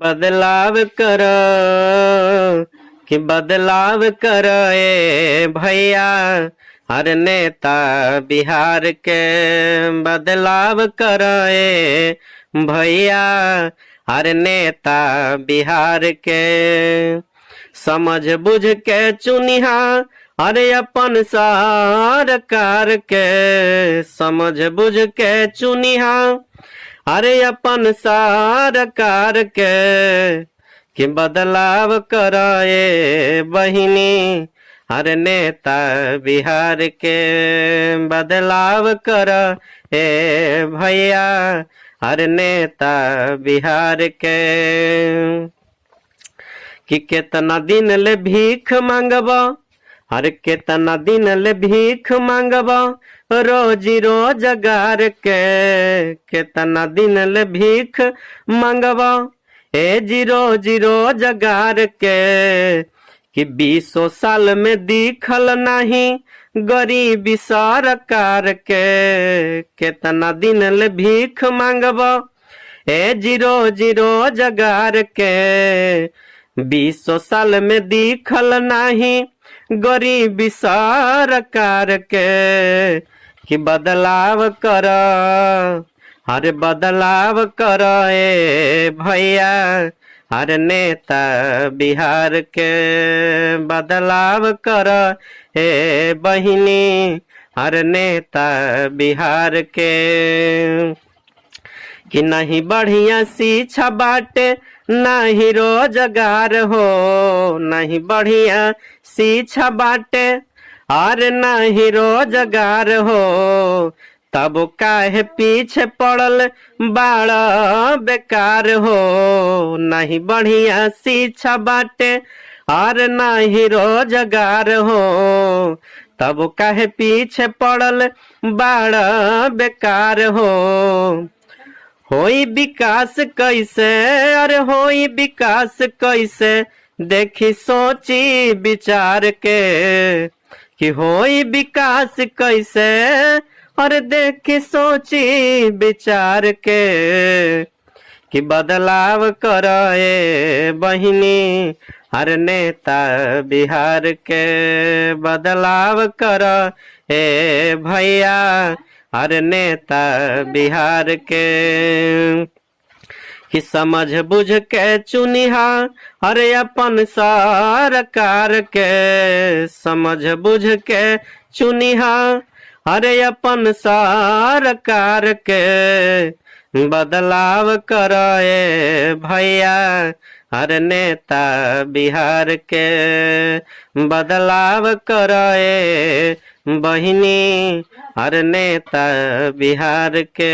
बदलाव करो कि बदलाव करो ए भैया, हर नेता बिहार के बदलाव करो ए भैया, हर नेता बिहार के समझ बुझ के चुनिहा अरे अपन सरकार के, समझ बुझ के चुनिहा अरे अपन सरकार के कि बदलाव कराए बहिनी, हर नेता बिहार के बदलाव कर ए भैया, हर नेता बिहार के कि केतना दिन ले भीख मांगबा, हर केतना दिन ले भीख मांगबा रोजी रोजगार के, केतना दिन ले भीख मांगबा ए जी रोजी रोजगार के कि 20 साल में दिखल नहीं गरीबी सरकार के, केतना दिन ले भीख मांगबा ए जी रोजी रोजगार के 20 साल में दिखल नहीं गरीबी सरकार के कि बदलाव कर, हर बदलाव कर ए भैया, हर नेता बिहार के बदलाव कर ए बहिनी, हर नेता बिहार के कि नहीं बढ़िया शिक्षा बाटे नहीं रोजगार हो, नहीं बढ़िया शिक्षा बाटे और नहीं रोजगार हो, तब काहे पीछे पड़ल बाड़ा बेकार हो, नहीं बढ़िया शिक्षा बाटे और नहीं रोजगार हो, तब काहे पीछे पड़ल बाड़ा बेकार हो। होई विकास कैसे, अरे होई विकास कैसे देखी सोची विचार के कि होई विकास कैसे, अरे देखी सोची विचार के कि बदलाव कर ए बहिनी, हर नेता बिहार के बदलाव कर ए भैया, हर नेता बिहार के कि समझ बुझ के चुनिहा अरे अपन सरकार के, समझ बुझ के चुनिहा अरे अपन सरकार के बदलाव कर ए भैया, हर नेता बिहार के बदलाव कर ए बहिनी, हर नेता बिहार के।